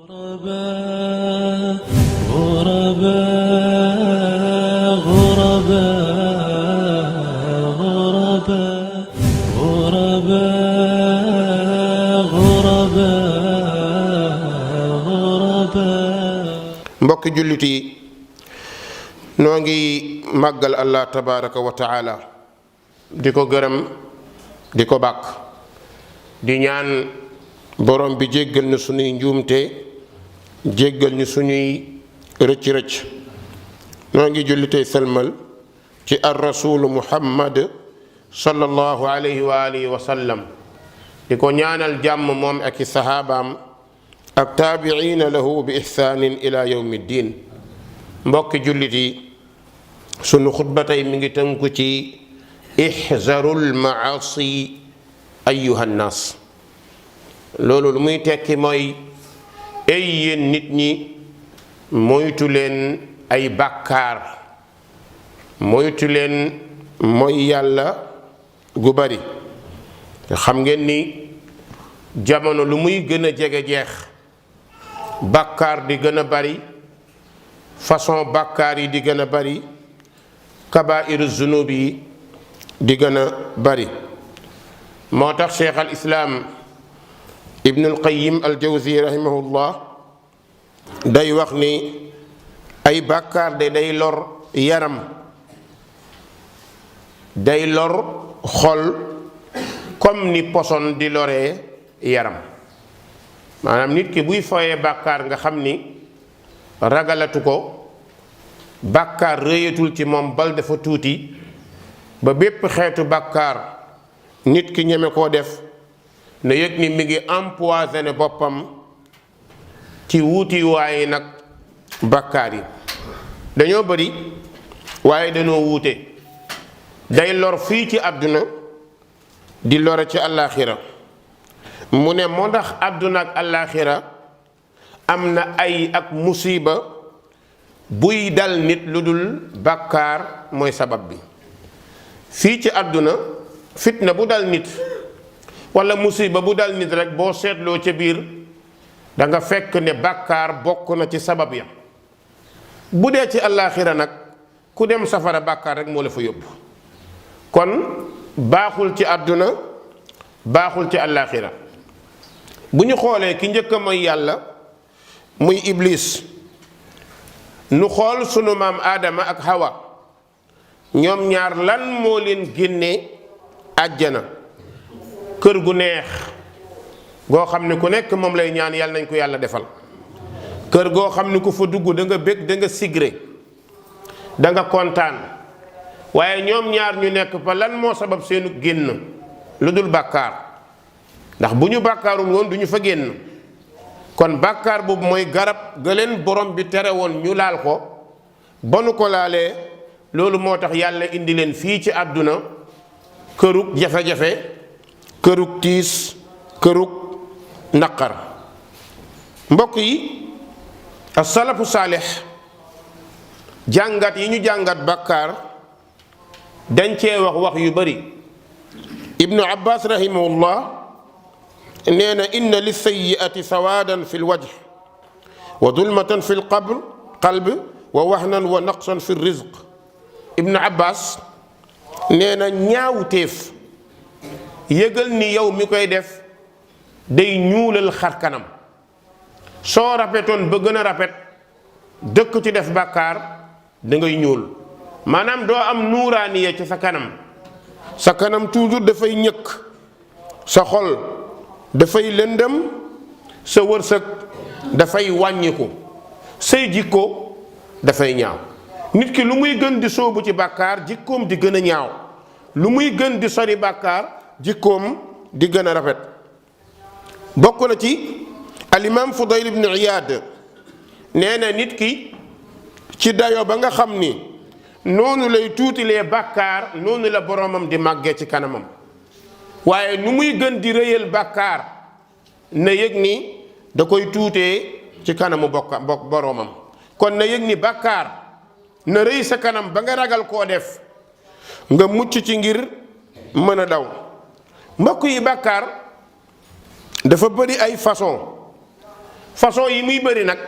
غرباء غرباء غرباء غرباء غرباء غرباء mbokki jullit yi noo ngi màggal allah tabaraka wa taala di ko gërëm di ko bàkk di ñaan borom bi jéggal ñu suñuy njuumte jéggal ñu suñuy rëcc-rëcc noo ngi jullitey sëlmal ci ar rasulu muhammad sallallahu alayhi wa alihi wa sallam di ko ñaanal jàmm moom ak i sahaabaam ak taabiina lahu bi ihsaanin ila yawmi ddin mbokki jullit yi sunu xutba tey mi ngi tënku ci ihzarul maasi ayuha nnaas. loolu lu muy tekki mooy ay yéen nit ñi moytu leen ay bàkkaar moytu leen mooy yàlla gu bari xam ngeen ni jamono lu muy gën a jege jeex bàkkaar di gën a bari façon bàkkaar yi di gën a bari kabairu zunub yi di gën a bari moo tax cheikh al islaam ibnul qayyim al jawzi rahimahullah day wax ni ay bàkkaar de day lor yaram day lor xol comme ni poson di loree yaram maanaam nit ki buy fooyee bàkkaar nga xam ni ragalatu ko bàkkaar rëyatul ci moom bal dafa tuuti ba bépp xeetu bàkkaar nit ki ñeme koo def na yëg ni mi ngi empoisonné boppam ci wuuti waaye nag bàkkaar yi dañoo bari waaye dañoo wuute day lor fii ci àdduna di lore ci àllaaxira mu ne moo tax àdduna ak àllaaxira am na ay ak musiba buy dal nit lu dul bàkkaar mooy sabab bi fii ci àdduna fitna bu dal nit wala musiba bu dal nit rek boo seetloo ca biir da nga fekk ne bàkkaar bokk na ci sabab ya bu dee ci àllaaxira nag ku dem safara bàkkaar rek moo la fa yóbbu kon baaxul ci àdduna baaxul ci àllaaxira bu ñu xoolee ki njëkk a mooy yàlla muy iblis nu xool sunu maam aadama ak hawa ñoom ñaar lan moo leen génne àjjana kër gu neex goo xam ne ku nekk moom lay ñaan yàlla nañ ko yàlla defal kër goo xam ne ku fa dugg da nga bég da nga sigré da nga kontaan waaye ñoom ñaar ñu nekk fa lan moo sabab seenu génn lu dul bàkkaar ndax bu ñu bàkkaarul woon du ñu fa génn kon bàkkaar boobu mooy garab ga leen borom bi tere woon ñu laal ko ba nu ko laalee loolu moo tax yàlla indi leen fii ci àdduna kërug jafe-jafe kërug tiis kërug naqar mbokk yi as-salafu saalix jàngat yi ñu jàngat bàkkaar dañ cee wax yu bari ibnu abbas rahimahullah nee na inna lissayiati sawaadan fi lwajh wa dulmatan fi lqalb wa wahnan wa naqsan fi rizq ibnu abbas nee na ñaawteef yëgal ni yow mi koy def day ñuulal xar kanam soo rafetoon ba gën a rafet dëkk ci def bàkkaar da ngay ñuul maanaam doo am nuuraaniya ci sa kanam toujours dafay ñëkk sa xol dafay lëndëm sa wërsëg dafay wàññiku say jikko dafay ñaaw nit ki lu muy gën di sóobu ci bàkkaar jikkoom di gën a ñaaw lu muy gën di sori bàkkaar jikkoom di gën a rafet bokk na ci alimaam Fudayl ibn Iyaad nee na nit ki ci dayo ba nga xam ni noonu lay tuutilee bàkkaar noonu la boromam di màggee ci kanamam waaye nu muy gën di rëyal bàkkaar na yëg ni da koy tuutee ci kanamu boromam kon na yëg ni bàkkaar na rëy sa kanam ba nga ragal koo def nga mucc ci ngir mën a daw mbokk yi bàkkaar dafa bëri ay façon façon yi muy bëri nag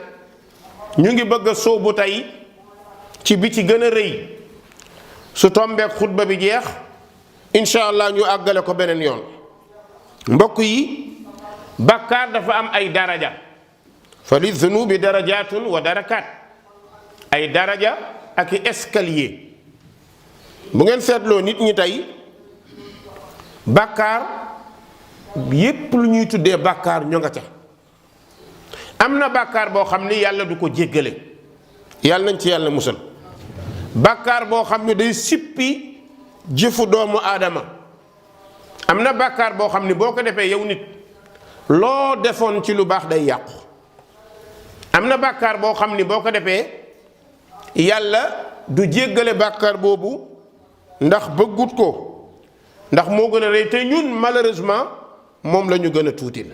ñu ngi bëgg a sóobu tey ci bi ci gën a rëy su tombeek xutba bi jeex incha allah ñu àggale ko beneen yoon. mbokk yi bàkkaar dafa am ay daraja fa li zunubi darajatun wa darakat ay daraja ak i escalier. bu ngeen seetloo nit ñi tey bàkkaar yépp lu ñuy tuddee bàkkaar ñoo nga ca. am na bàkkaar boo xam ni yàlla du ko jéggale, yàlla nañ ci yàlla musal. bàkkaar boo xam ni day sippi jëfu doomu aadama. am na bàkkaar boo xam ni boo ko defee yow nit loo defoon ci lu baax day yàqu. am na bàkkaar boo xam ni boo ko defee yàlla du jéggale bàkkaar boobu ndax bëggut ko, ndax moo gën a rëy te ñun malheureusement moom la ñu gën a tuutil.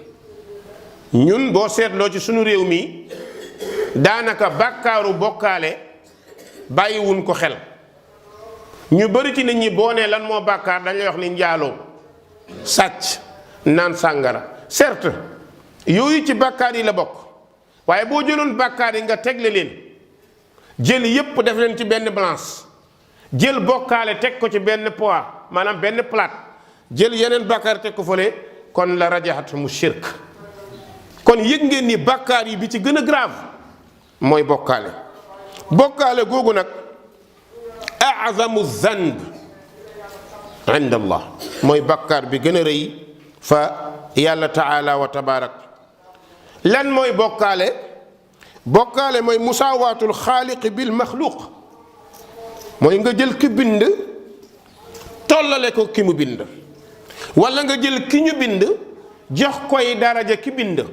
ñun boo seetloo ci sunu réew mi daanaka bàkkaaru bokkaale bàyyiwuñ ko xel. ñu bari ci nit ñi boo nee lan moo bàkkaar dañ lay wax ni njaaloo, sàcc, naan sàngara. certes yooyu ci bàkkaar yi la bokk, waaye boo jëloon bàkkaar yi nga tegle leen jël yépp def leen ci benn balance, jël bokkaale teg ko ci benn poids maanaam benn plate, jël yeneen bàkkaar teg ko fële, kon la rajaxatu mu shirk. kon yëg ngeen ni bàkkaar yi bi ci gën a grave mooy bokkaale. bokkaale googu nag a'zamu zanb inda allah mooy bàkkaar bi gën a rëy fa yàlla taala wa tabarak. lan mooy bokkaale? bokkaale mooy musaawaatul xaaliqi bil maxluuq, mooy nga jël ki bind tollale ko ki mu bind, wala nga jël ki ñu bind jox koy daraja ki bind,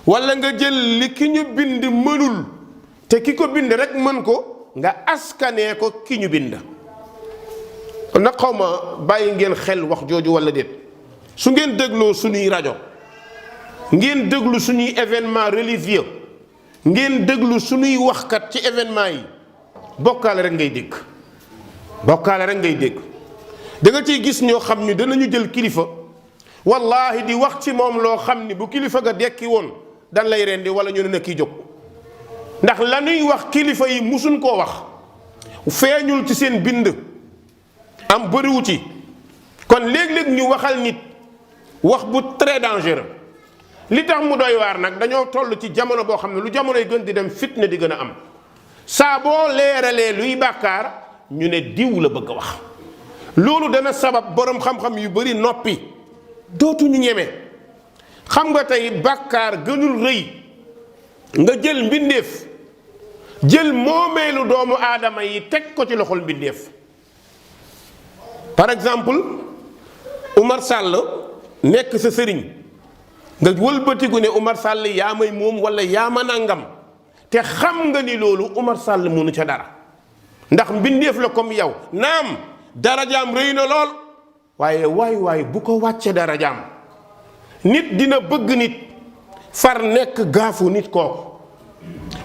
wala nga jël li ki ñu bind mënul te ki ko bind rek mën ko nga askanee ko ki ñu bind. nag xaw ma bàyyi ngeen xel wax jooju wala déet. su ngeen dégloo suñuy rajo, ngeen déglu suñuy événement religieux, ngeen déglu suñuy waxkat ci événement yi, bokkaale rek ngay dégg. bokkaale rek ngay dégg. da nga ciy gis ñoo xam ni danañu jël kilifa wallahi di wax ci moom loo xam ni bu kilifa ga dekki woon dan lay rendi wala ñu ne na kii jóg. ndax la ñuy wax kilifa yi musuñ koo wax, feeñul ci seen bind, am bëriwu ci. kon léeg-léeg ñu waxal nit wax bu très dangereux. li tax mu doy waar nag dañoo toll ci jamono boo xam ne lu jamonoy gën di dem fitna di gën a am. saa boo leeralee luy bàkkaar ñu ne diw la bëgg a wax. loolu dana sabab borom xam-xam yu bari noppi, dootuñu ñeme. xam nga tey bàkkaar gënul rëy nga jël mbindeef, jël moomeelu doomu aadama yi teg ko ci loxol mbindeef. par exemple Umar Sall nekk sa sëriñ, nga wëlbatiku ne Umar Sall yaa may moom wala yaa ma nangam, te xam nga ni loolu Umar Sall mënu ca dara, ndax mbindeef la comme yow. naam darajaam rëy na lool, waaye waay bu ko wàcce darajaam. nit dina bëgg nit far nekk gaafu nit kooku.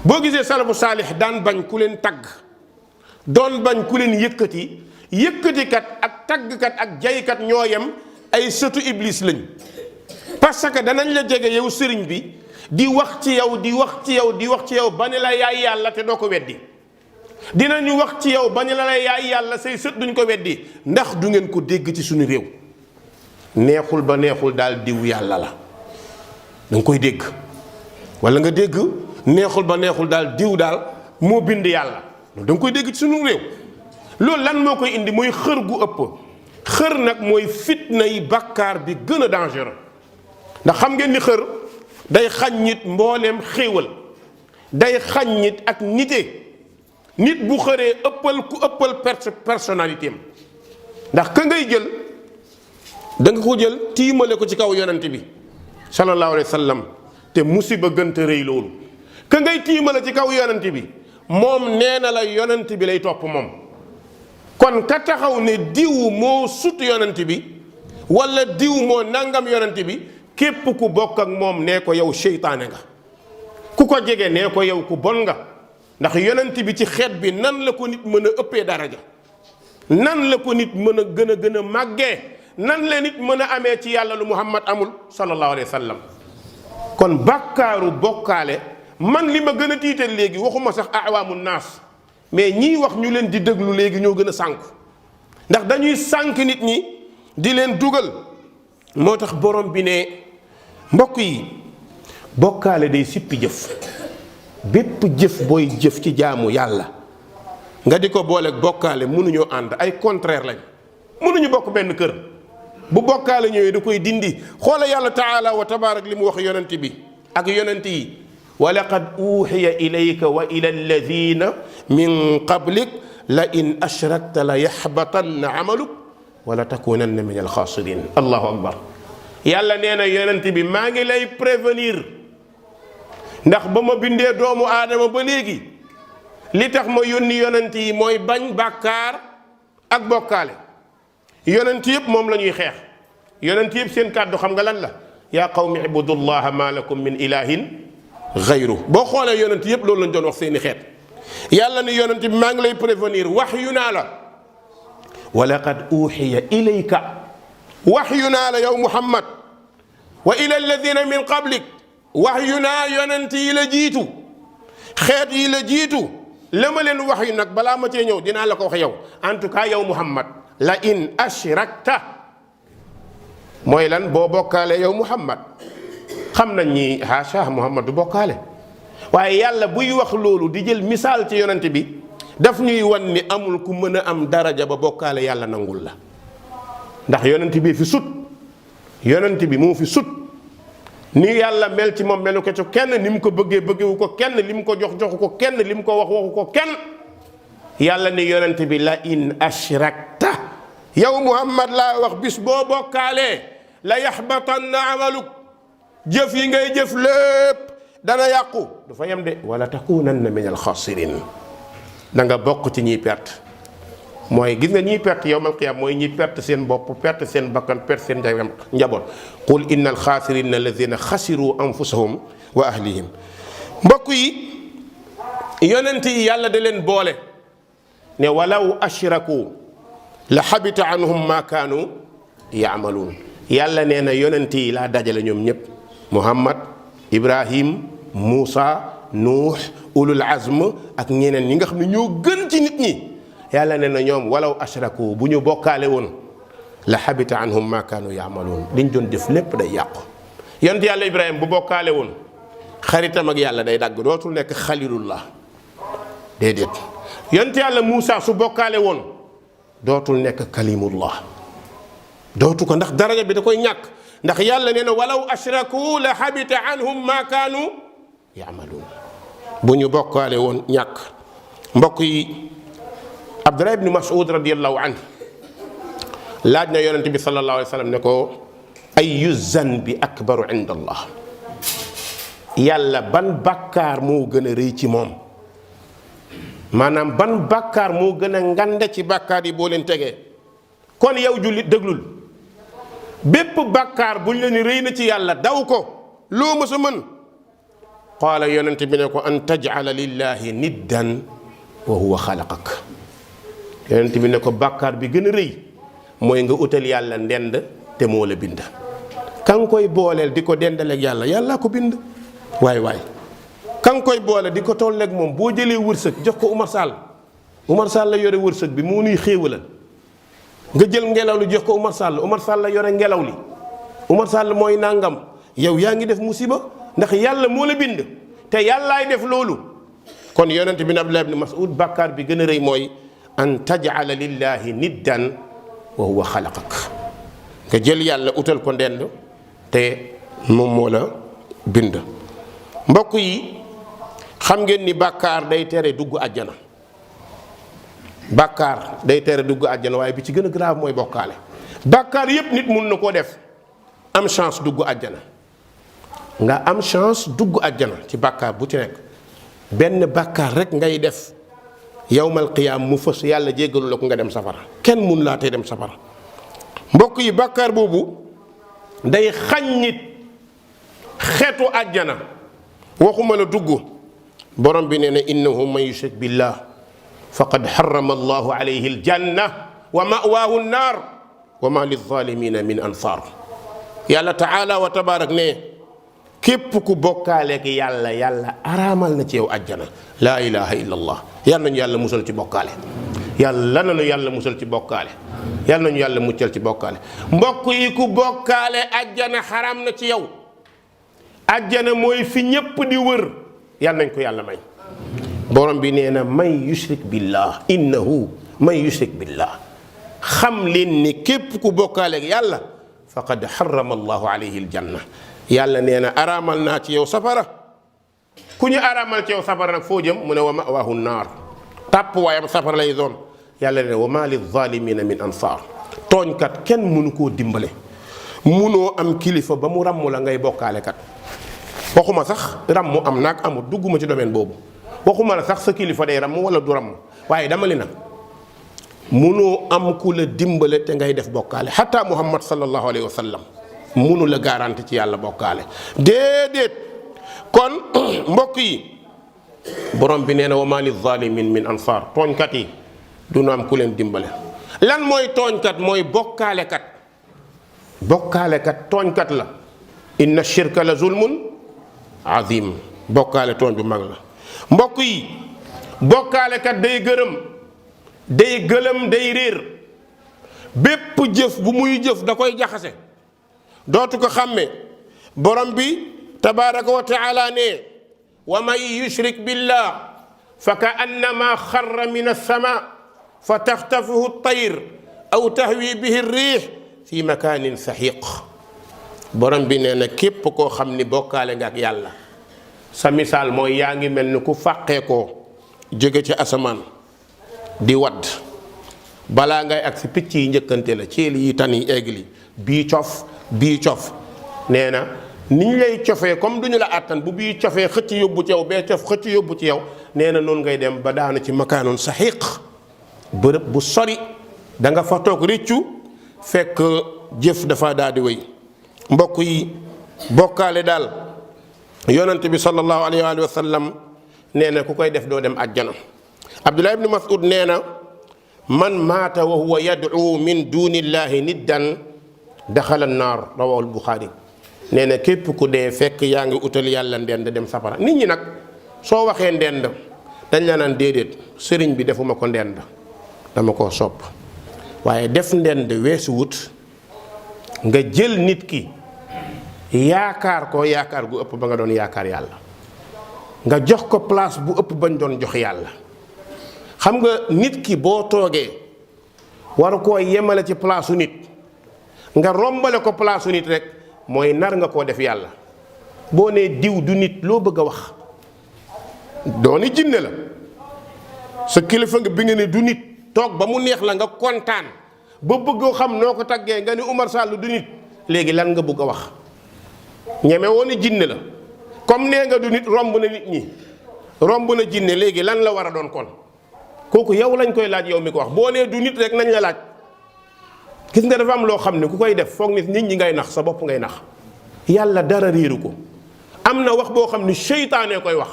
boo gisee salafu saalix daan bañ ku leen tagg, doon bañ ku leen yëkkati. yëkkatikat ak taggkat ak jaykat ñoo yem, ay sëtu iblis lañ. parce que danañ la jege yow sëriñ bi di wax ci yow di wax ci yow di wax ci yow ba ne la yaay yàlla te doo ko weddi. dinañu wax ci yow ba ne la yaay yàlla say sët duñ ko weddi. ndax du ngeen ko dégg ci suñu réew, neexul ba neexul daal diw yàlla la, da nga koy dégg. wala nga dégg neexul ba neexul daal diw daal moo bind yàlla, da nga koy dégg ci suñu réew. loolu lan moo koy indi mooy xër gu ëpp. xër nag mooy fitna yi bàkkaar bi gën a dangereux. ndax xam ngeen ni xër day xañ nit mbooleem xéewal, day xañ nit ak nite. nit bu xëree ëppal ku ëppal personnalité am. ndax ka ngay jël da nga ko jël tiimale ko ci kaw yonent bi sallallahu alayhi wa sallam, te musiba gënta rëy loolu. ka ngay tiimale ci kaw yonent bi moom nee na la yonent bi lay topp moom. kon ka taxaw ne diw moo sut yonent bi wala diw moo nangam yonent bi, képp ku bokk ak moom nee ko yow seytaane nga. ku ko jege nee ko yow ku bon nga. ndax yonent bi ci xeet bi nan la ko nit mën a ëppee daraja, nan la ko nit mën a gën a màggee, nan la nit mën a amee ci yàlla lu muhammad amul sallallahu alayhi wa sallam. kon bàkkaaru bokkaale man li ma gën a tiital léegi waxuma sax awaamu naas mais ñii wax ñu leen di déglu léegi ñoo gën a sànku ndax dañuy sànk nit ñi di leen dugal. moo tax borom bi ne mbokk yi bokkaale day sippi jëf bépp jëf booy jëf ci jaamu yàlla nga di ko booleeg bokkaale mënuñoo ànd ay contraire lañ mënuñu bokk benn kër bu bokkaale ñëwee da koy dindi xoola yàlla taala wa tabaarak li mu wax yonent bi ak yonent yi wa laqad uuxiya ilayka wa ila alladina min qablik la in ashrakta la yaxbatanna amaluk wala takunanna min alxaasirin allahu akbar yàlla nee na yonent bi maa ngi lay prévenir ndax ba ma bindee doomu aadama ba léegi li tax ma yónni yonent yi mooy bañ bàkkaar ak bokkaale yonent yëpp moom la ñuy xeex yonent yëpp seen kàddu xam nga lan la yaa qawmi ibudullaha ma lakum min ilahin gayru boo xoolee yonent yëpp loolu lañ doon wax seeni xeet yàlla ni yonent bi maa ngi lay prévenir wax yu naa la wa laqad uuxiya ilayka wax yu naa la yow muhammad wa ila alladina min qablik wax yu naa yonent yi la jiitu xeet yi la jiitu la ma leen wax yu nag balaa ma cee ñëw dinaa la ko wax yow en tout cas yow muhammad la in ashrakta mooy lan boo bokkaale yow muhammad xam nañ ni haasha muhammad du bokkaale waaye yàlla buy wax loolu di jël misaal ci yonent bi daf ñuy wan ni amul ku mën a am daraja ba bokkaale yàlla nangul la ndax yonent bi fi sut yonent bi moo fi sut ni yàlla mel ci moom melu ko ci kenn ni mu ko bëggee bëggewu ko kenn li mu ko jox joxu ko kenn li mu ko wax waxu ko kenn yàlla ni yonent bi la in ashrakta yow muhammad laa wax bis boo bokkaalee la yaxbatanna amaluk jëf yi ngay jëf lépp dana yàqu du fa yem de wala takunanna min alxaasirin da nga bokk ci ñiy perte mooy gis nga ñiy perte yowmal qiyaama mooy ñiy perte seen bopp perte seen bakkan perte seen njaboot qul inna alxaasirina alladina xasiru anfusahum wa ahlihim mbokk yi yonent yi yàlla da leen boole ne walaw ashraku la xabita anhum ma kaanu yaamaluun yàlla nee na yonent yi laa dajale ñoom ñëpp muhammad ibrahim muusa nuux ulul azm ak ñeneen ñi nga xam ne ñoo gën ci nit ñi yàlla nee na ñoom walaw ashraku bu ñu bokkaale woon la xabita anhum ma kaanu yaamaluun liñ doon def lépp day yàqu yonent yàlla ibrahim bu bokkaale woon xaritam ak yàlla day dagg dootul nekk xalilullah déedéet yonent yàlla muusa su bokkaale woon dootul nekk kalimullah dootu ko ndax daraja bi da koy ñàkk ndax yàlla nee na walaw ashraku la xabita anhum ma kaanu yaamaluun bu ñu bokkaale woon ñàkk mbokk yi abdullah ibni mas'ud radiallahu anhu laaj na yonente bi sallallahu alayhi wa sallam ne ko ayu zanbi akbaru inda allah yàlla ban bàkkaar moo gën a rëy ci moom maanaam ban bàkkaar moo gën a ngande ci bàkkaar yi boo leen tegee kon yow jullit déglul bépp bàkkaar buñ la ni rëy na ci yàlla daw ko loo ma sa mën qaala yonent bi ne ko an tajala lillahi niddan wa huwa xalaqak yonent bi ne ko bàkkaar bi gën a rëy mooy nga utal yàlla ndend te moo la bind ka nga koy booleel di ko dendaleeg yàlla yàllaa ko bind waay waay ka nga koy boole di ko tolleeg moom boo jëlee wërsëg jox ko Umar Sall la yore wërsëg bi moo nuy xéewalal nga jël ngelaw li jox ko Umar Sall la yore ngelaw li Umar Sall mooy nangam yow yaa ngi def musiba ndax yàlla moo la bind te yàllaay def loolu kon yonent bi Abdullah ibn Mas'ud bàkkaar bi gën a rëy mooy an tajala lillahi niddan wa huwa xalaqak nga jël yàlla utal ko ndend te moom moo la bind mbokk yi xam ngeen ni bàkkaar day tere dugg àjjana bàkkaar day tere dugg àjjana waaye bi ci gën a grave mooy bokkaale bàkkaar yépp nit mun na koo def am chance dugg àjjana nga am chance dugg àjjana ci bàkkaar bu ci nekk benn bàkkaar rek ngay def yawmal qiyaam mu fës yàlla jéggalu la ko nga dem safara kenn mun laa tey dem safara mbokk yi bàkkaar boobu day xañ nit xeetu àjjana waxuma la dugg borom bi nee na innahu man yushrik billah faqad harrama allahu alayhi aljanna wa ma'waahu nnaar wa ma lilzalimina min ansaar yàlla taala wa tabaarak ne képp ku bokkaaleek yàlla yàlla araamal na ci yow àjjana. laa ilaha illa allah. yàlla nañu yàlla musal ci bokkaale. yàlla nañu yàlla musal ci bokkaale. yàlla nañu yàlla muccal ci bokkaale. mbokk yi ku bokkaale àjjana xaraam na ci yow. àjjana mooy fi ñépp di wër. yàlla nañ ko yàlla may. borom bi nee na man yushrik billah innahu man yushrik billah. xam leen ni képp ku bokkaale ak yàlla faqad harrama allahu alayhi aljanna. yàlla nee na araamal naa ci yow safara. ku ñu araamal ci yow safara nag foo jëm mu ne wa mawaahu naar. tàpp waayam safara lay doon. yàlla nee na wa maa lizaalimina min ansaar. tooñkat kenn mënu koo dimbale. munoo am kilifa ba mu ràmm la ngay bokkaale kat. waxuma sax ràmm am naag amul dugguma ci domaine boobu. waxuma la sax sa kilifa day ràmm wala du ràmm waaye dama li na munoo am ku la dimbale te ngay def bokkaale. xataa muhammad sallallahu alayhi wa sallam munu la garanti ci yàlla bokkaale déedéet. kon mbokk yi borom bi nee na wa maa lizalimin min ansaar. tooñkat yi du nu am ku leen dimbale. lan mooy tooñkat mooy bokkaalekat. bokkaalekat tooñkat la. inna shirka la zulmun azim. bokkaale tooñ bu mag la. mbokk yi bokkaalekat day gërëm day gëlëm day réer. bépp jëf bu muy jëf da koy jaxase dootu ko xàmme. borom bi tabaraka wa taala ne wa man yushrik billah fa ka annama xarra min alsama fa taxtafuhu tayr aw tahwi bihi riix fi makanin saxiq. borom bi nee na képp koo xam ni bokkaale nga ak yàlla sa misaal mooy yaa ngi mel ni ku fàqee koo jóge ci asamaan di wadd balaa ngay ak si picc yi njëkkante la ceeli yi tan yi eegli bii cof bii cof. nee na ni ñu lay cofee comme du ñu la àttan bu bii cofee xëcc yóbbu ci yow bee cof xëcc yóbbu ci yow nee na noonu ngay dem ba daanu ci makaanoon saxiiq. bërëb bu sori da nga fa toog rëccu fekk jëf dafa daal di wéy. mbokk yi bokkaale daal yonent bi sallallahu alayhi wa sallam nee na ku koy def doo dem àjjana. Abdullah ibn Mas'ud nee na man maata wa huwa yad'u min dunillahi niddan daxala naar rawahu al-Buxaari. nee na képp ku dee fekk yaa ngi utal yàlla ndend dem safara. nit ñi nag soo waxee ndend dañ la naan déedéet sëriñ bi defuma ko ndend dama koo sopp. waaye def ndend weesu wut nga jël nit ki yaakaar ko yaakaar gu ëpp ba nga doon yaakaar yàlla. nga jox ko place bu ëpp bañ doon jox yàlla. xam nga nit ki boo toogee waru koo yemale ci place su nit nga rombale ko place su nit rek mooy nar nga koo def yàlla. boo nee diw du nit loo bëgg a wax dooni jinne la. sa kilifa nga bi nga ne du nit toog ba mu neex la nga kontaan ba bëggoo xam noo ko taggee nga ni Umar Sall du nit léegi lan nga bëgg a wax. ñeme woon ni jinne la comme nee nga du nit romb na nit ñi romb na jinne léegi lan la war a doon kon kooku yow lañ koy laaj yow mi ko wax. boo nee du nit rek nañ la laaj. gis nga dafa am loo xam ne ku koy def foog nit ñi ngay nax sa bopp ngay nax. yàlla dara réeru ko. am na wax boo xam ni seytaane koy wax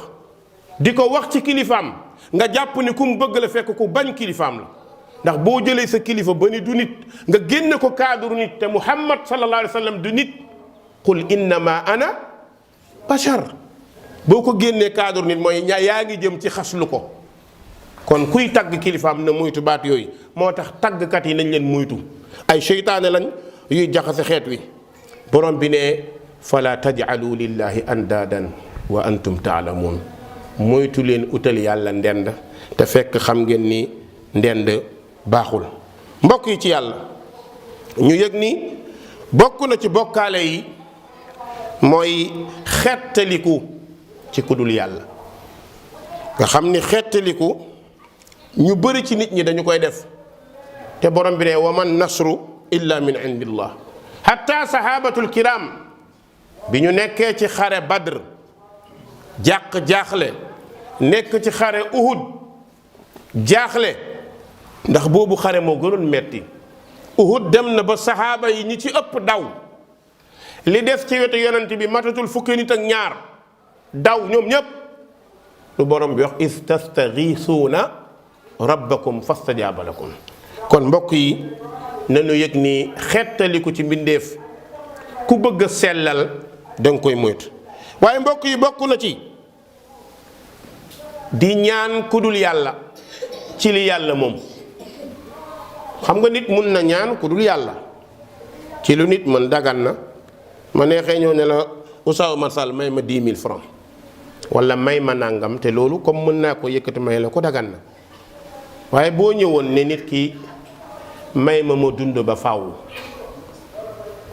di ko wax ci kilifaam nga jàpp ni ku mu bëgg la fekk ku bañ kilifaam la. ndax boo jëlee sa kilifa ba ni du nit nga génne ko cadre nit te Muhammad sallallahu alayhi wa sallam du nit. qul innama ana bashar. boo ko génnee cadre nit mooy yaa ngi jëm ci xaslu ko. kon kuy tagg kilifaam na muytu baat yooyu. moo tax taggkat yi nañ leen muytu ay seytaane lañ yuy jaxase xeet wi. borom bi ne fala taj'alu lillahi andaadan wa antum taalamuun. moytu leen utal yàlla ndend te fekk xam ngeen ni ndend baaxul. mbokk yi ci yàlla ñu yëg ni bokk na ci bokkaale yi mooy xettaliku ci kudul yàlla. nga xam ni xettaliku ñu bëri ci nit ñi dañu koy def te borom bi ne wa man nasru illa min indillah. hatta sahabatul kiram bi ñu nekkee ci xare badr jaaxle nekk ci xare uhud jaaxle ndax boobu xare moo gënoon metti. uhud dem na ba sahaaba yi ñi ci ëpp daw li des ci wetu yonent bi matatul fukki nit ak ñaar daw ñoom ñépp lu borom bi wax is tastaghisuuna rabbakum fastajaaba lakum. kon mbokk yi nañu yëg ni xettaliku ci mbindeef ku bëgg a sellal danga koy moytu. waaye mbokk yi bokk na ci di ñaan kudul yàlla ci li yàlla moom. xam nga nit mun na ñaan kudul yàlla ci lu nit mën dagan na ma neexee ñëw ne la Oustaz Oumar Sall may ma 10 000 francs wala may ma nàngam te loolu comme mën naa ko yëkkati may la ko dagan na waaye boo ñëwoon ne nit ki may ma dund ba faaw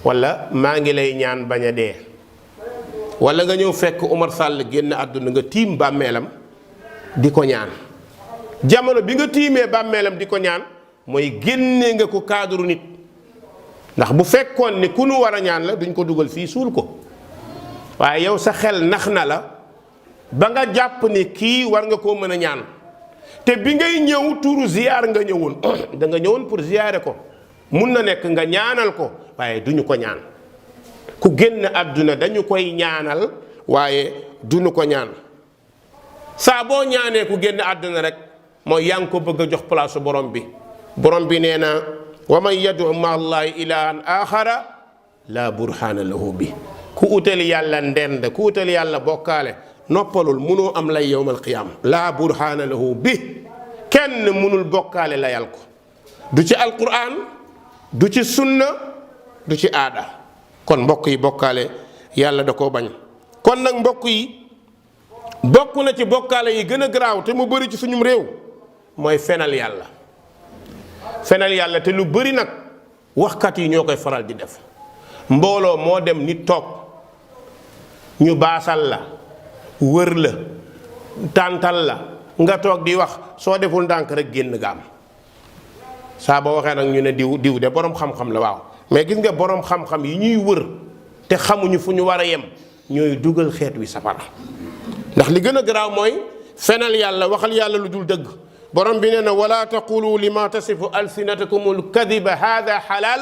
wala maa ngi lay ñaan bañ a dee wala nga ñëw fekk Oumar Sall génn àdduna nga tiim bàmmeelam di ko ñaan jamono bi nga tiimee bàmmeelam di ko ñaan mooy génne nga ko cadre nit ndax bu fekkoon ne ku nu war a ñaan la duñ ko dugal fii suul ko waaye yow sa xel nax na la ba nga jàpp ne kii war nga koo mën a ñaan te bi ngay ñëw turu ziyaar nga ñëwoon da nga ñëwoon pour ziyaare ko mun na nekk nga ñaanal ko waaye duñu ko ñaan ku génn àdduna dañu koy ñaanal waaye duñu ko ñaan saa boo ñaanee ku génn àdduna rek mooy yaa ngi ko bëgg a jox place borom bi nee na wa man yadu ma allahi ilahan axara la burhana lahu bi ku utal yàlla ndend ku utal yàlla bokkaale noppalul munoo am lay yowmal qiyaama la burhana lahu bi kenn munul bokkaale layal ko du ci alquran du ci sunna du ci aada kon mbokk yi bokkaale yàlla da koo bañ kon nag mbokk yi bokk na ci bokkaale yi gën a garaaw te mu bëri ci suñum réew mooy fenal yàlla te lu bëri nag waxkat yi ñoo koy faral di def mbooloo moo dem nit toog ñu baasal la wër la tàntal la nga toog di wax soo deful ndànk rek génn nga am saa boo waxee nag ñu ne diw de boroom xam-xam la waaw mais gis nga boroom xam-xam yi ñuy wër te xamuñu fu ñu war a yem ñooy dugal xeet wi safara ndax li gën a garaaw mooy fenal yàlla waxal yàlla lu dul dëgg borom bi nee na wala taqulu lima tasifu alsinatakum alkadiba hada halal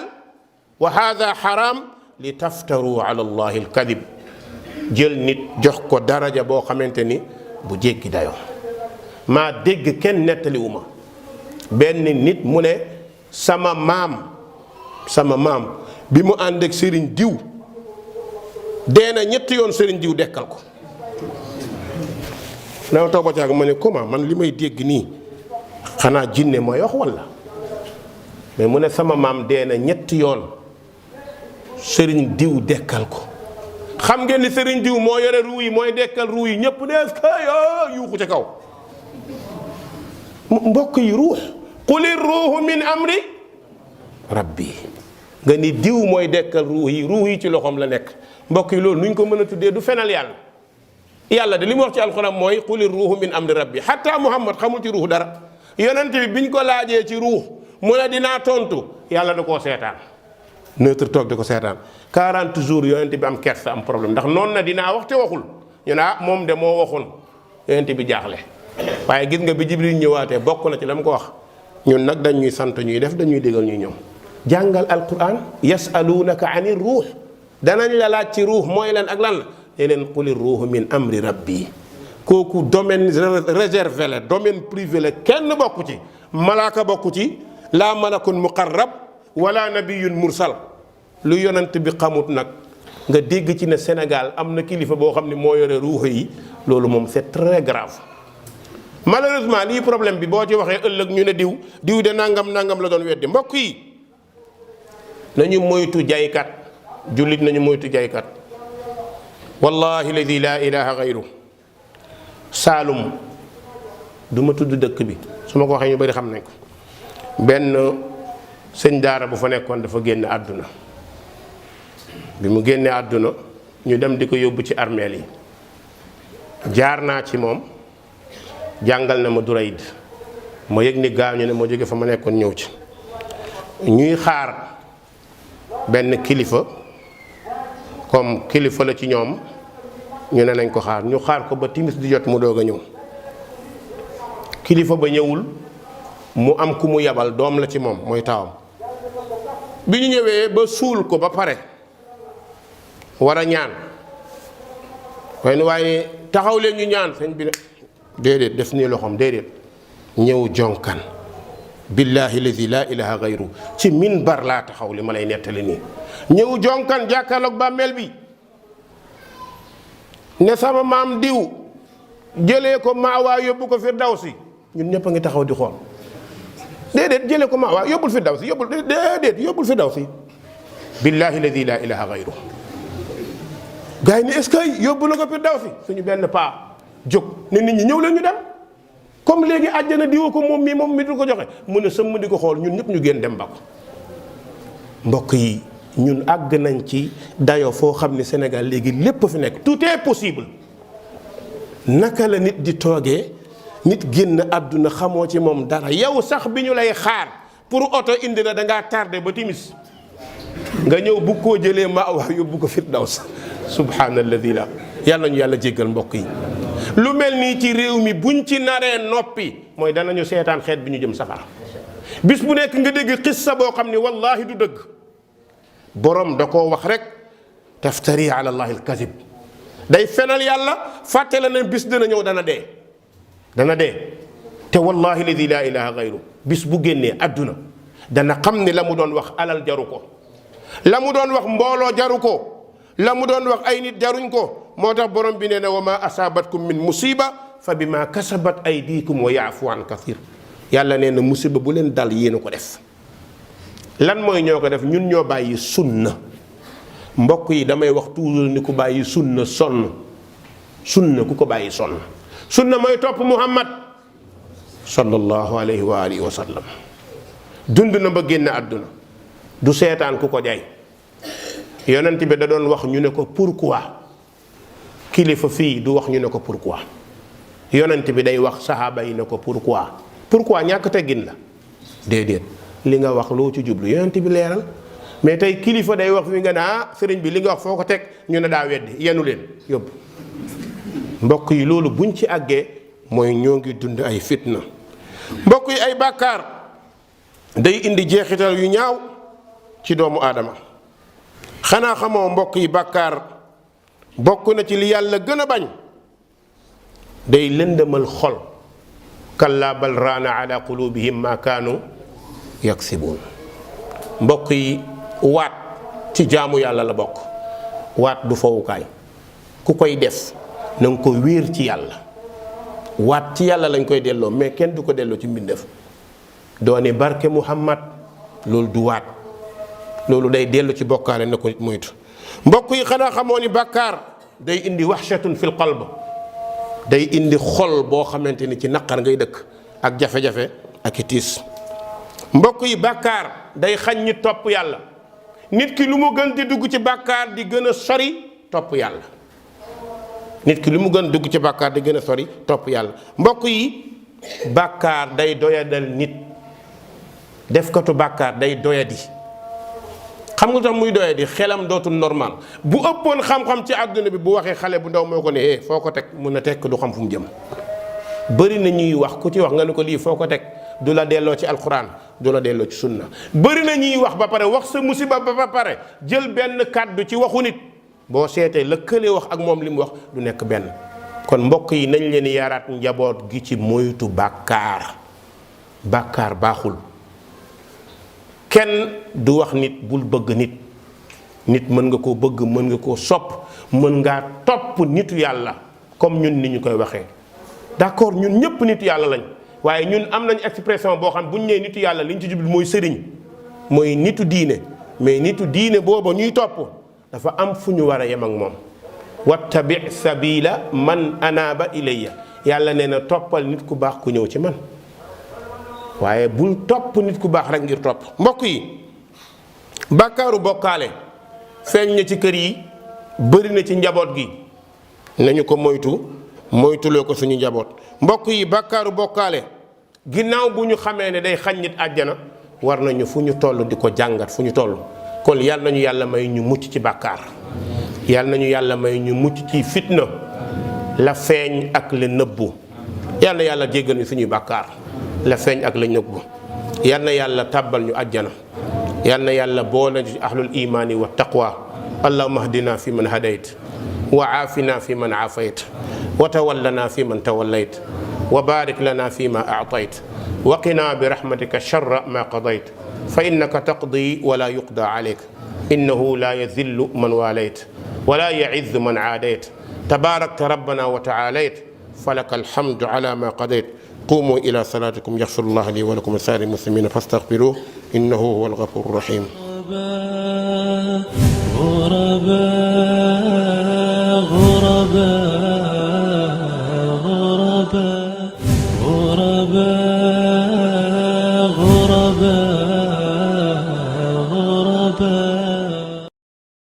wa hada haram li taftaru ala allahi alkadib jël nit jox ko daraja boo xamante ni bu jéggi dayoo maa dégg kenn nettaliwuma benn nit mu ne sama maam bi mu ànd ak sëriñ diw dee na ñetti yoon sëriñ diw dekkal ko na toog ba caag ma ne comment man li may dégg nii xanaa jinne mooy wax walla mais mu ne sama maam dee na ñetti yoon sëriñ diw dekkal ko xam ngeen ni sëriñ diw moo yore ruu yi mooy dekkal ruu yi ñépp nees ka yuuxu ca kaw mbokk yi ruux quli ruuhu min amri rabbi nga ni diw mooy dekkal ruu yi ci loxoom la nekk mbokk yi loolu nuñ ko mën a tuddee du fenal yàlla de li mu wax ci alxuraan mooy quli ruuhu min amri rabbi hatta muhammad xamul ci ruux dara yonent bi biñ ko laajee ci ruux mu ne dinaa tontu yàlla da koo seetaan neutre toog di ko seetaan 40 jours yonent bi am kersa am problème ndax noonu na dinaa wax te waxul ñu ne moom de moo waxoon yonent bi jaaxle waaye gis nga bi jibril ñëwaatee bokk na ci la mu ko wax ñun nag dañuy sant ñuy def dañuy digal ñuy ñëw jàngal alquran yasalunaka ani ruux danañ la laaj ci ruux mooy lan ak lan la ne leen quli ruuhu min amri rabbi kooku domaine réservé la domaine privé la kenn bokku ci malaaka bokku ci laa malakun muqarrab wala nabiyun mursal lu yonent bi xamut nag nga dégg ci ne Sénégal am na kilifa boo xam ne moo yore ruux yi loolu moom c'est très grave malheureusement lii problème bi boo ci waxee ëllëg ñu ne diw de nangam la doon weddi mbokk yi nañu moytu jaykat jullit nañu moytu jaykat wallahi ladi laa ilaha gayru Saalum du ma tudd dëkk bi su ma ko waxee ñu bari xam nañ ko benn sëñ daara bu fa nekkoon dafa génn àdduna bi mu génnee àdduna ñu dem di ko yóbbu ci armeel yi jaar naa ci moom jàngal na ma durayd ma yëg ni gaañu ne ma jóge fa ma nekkoon ñëw ci ñuy xaar benn kilifa comme kilifa la ci ñoom ñu ne nañ ko xaar ñu xaar ko ba timis di jot mu doog a ñëw kilifa ba ñëwul mu am ku mu yabal doom la ci moom mooy taawam bi ñu ñëwee ba suul ko ba pare war a ñaan waaye taxaw leen ñu ñaan sëñ bi ne déedéet def nii loxoom déedéet ñëw jonkan billahi lazi laa ilaha gayru ci minbar laa taxaw li ma lay nettali nii ñëw jonkan jàkkaarloog bàmmeel bi ne sama maam diw jëlee ko maawaa yóbbu ko firdawsi ñun ñëpp a ngi taxaw di xool. déedéet jëlee ko maawaa yóbbul firdawsi yóbbul firdawsi billahi alladi la ilaha gayru. gars yi ne est-ce que yóbbu na ko firdawsi suñu benn paa jóg ne nit ñi ñëw leen ñu dem comme léegi àjjana diwa ko moom mi du ko joxe mu ne sëmm di ko xool ñun ñëpp ñu génn dem ba ko. mbokk yi ñun àgg nañ ci dayo foo xam ne Sénégal léegi lépp fi nekk tout est possible. naka la nit di toogee nit génn àdduna xamoo ci moom dara yow sax bi ñu lay xaar pour oto indi la dangaa tardé ba timis nga ñëw bu koo jëlee ma wax yóbbu ko firdaws subhaanalladi la yàlla ñu yàlla jéggal mbokk yi. lu mel nii ci réew mi buñ ci naree noppi mooy danañu seetaan xeet bi ñu jëm safara. bis bu nekk nga dégg xissa boo xam ne wallaahi du dëgg borom da koo wax rek taftari ala allahi alkazib day fenal yàlla fàtte la ne bis dana ñëw dana dee te wallahi ladi laa ilaha gayru bis bu génnee àdduna dana xam ne la mu doon wax alal jaru ko, la mu doon wax mbooloo jaru ko, la mu doon wax ay nit jaruñ ko. moo tax borom bi nee na wa ma asaabatkum min musiba fa bi ma kasabat aydikum wa yaafu an kathir. yàlla nee na musiba bu leen dal yéen a ko def. lan mooy ñoo ko def? ñun ñoo bàyyi sunna. mbokk yi damay wax toujours ni ku bàyyi sunna sonn. sunna ku ko bàyyi sonn. sunna mooy topp muhammad sallallahu alayhi wa alihi wa sallam. dund na ba génn àdduna du seetaan ku ko jay. yonent bi da doon wax ñu ne ko pourquoi. kilifa fii du wax ñu ne ko pourquoi. yonent bi day wax saxaaba yi ne ko pourquoi ñàkk teggin la déedéet li nga wax loo ci jublu yonent bi leeral. mais tey kilifa day wax fi nga ne sëriñ bi li nga wax foo ko teg ñu ne daa weddi yenu leen yóbbu. mbokk yi loolu buñ ci àggee mooy ñoo ngi dund ay fitna. mbokk yi ay bàkkaar day indi jeexital yu ñaaw ci doomu aadama. xanaa xamoo mbokk yi bàkkaar bokk na ci li yàlla gën a bañ. day lëndëmal xol. kallaa bal raana ala qulubihim ma kaanu yaksibuun. mbokk yi waat ci jaamu yàlla la bokk. waat du fowukaay. ku koy def na nga ko wéer ci yàlla. waat ci yàlla lañ koy delloo mais kenn du ko delloo ci mbindeef. doone barke muhammad loolu du waat. loolu day dellu ci bokkaale na ko nit moytu. mbokk yi xanaa xamoo ni bàkkaar day indi waxshatun fil qalb. day indi xol boo xamante ni ci naqar ngay dëkk ak jafe-jafe ak i tiis. mbokk yi bàkkaar day xañ ñi topp yàlla. nit ki lu mu gën di dugg ci bàkkaar di gën a sori topp yàlla. nit ki lu mu gën dugg ci bàkkaar di gën a sori topp yàlla. mbokk yi bàkkaar day doyadal nit. defkatu bàkkaar day doyadi. xam nga tax muy doyadi xelam dootul normal. bu ëppoon xam-xam ci àdduna bi bu waxee xale bu ndaw moo ko ne foo ko teg mun a tekk du xam fu mu jëm. bëri na ñuy wax ku ci wax nga ne ko lii foo ko teg du la delloo ci alquran du la delloo ci sunna. bëri na ñuy wax ba pare wax sa musiba ba pare jël benn kàddu ci waxu nit boo seetee la kële wax ak moom li mu wax du nekk benn. kon mbokk yi nañ leen yaraat njaboot gi ci moytu bàkkaar. bàkkaar baaxul. kenn du wax nit bul bëgg nit. nit mën nga koo bëgg mën nga koo sopp mën ngaa topp nitu yàlla comme ñun ni ñu koy waxee. d'accord ñun ñëpp nitu yàlla lañ waaye ñun am nañ expression boo xam bu ñu nee nitu yàlla liñ ci jublu mooy sëriñ mooy nitu diine. mais nitu diine booba ñuy topp dafa am fu ñu war a yem ak moom. wattabi sabila man anaaba ilayya. yàlla nee na toppal nit ku baax ku ñëw ci man. waaye bul topp nit ku baax rek ngir topp. mbokk yi bàkkaaru bokkaale feeñ na ci kër yi bëri na ci njaboot gi nañu ko moytuloo ko suñu njaboot. mbokk yi bàkkaaru bokkaale ginnaaw bu ñu xamee ne day xañ nit àjjana war nañu fu ñu toll di ko jàngat fu ñu toll. kon yàlla nañu yàlla may ñu mucc ci bàkkaar. yàlla nañu yàlla may ñu mucc ci fitna la feeñ ak la nëbbu. yàlla yàlla jéggal ñu suñuy bàkkaar la feeñ ak la nëbbu. yal na yàlla tàbbal ñu àjjana. yal na yàlla boole ci ahlul imaani wa taqwa. allahumma ahdina fi man hadayt wa aafina fi man aafayt wa tawallana fi man tawallayt wa barik lana fi ma aatayt wa qina bi rahmatika sharra ma qadayt fa innaka taqdi wa la yuqda alayk innahu la yadhillu man walayt ولا يعز من عاديت تباركت ربنا وتعاليت فلك الحمد على ما قضيت قوموا إلى صلاتكم يغفر الله لي ولكم ولسائر المسلمين فاستغفروه إنه هو الغفور الرحيم. غرباء غرباء غرباء غرباء غرباء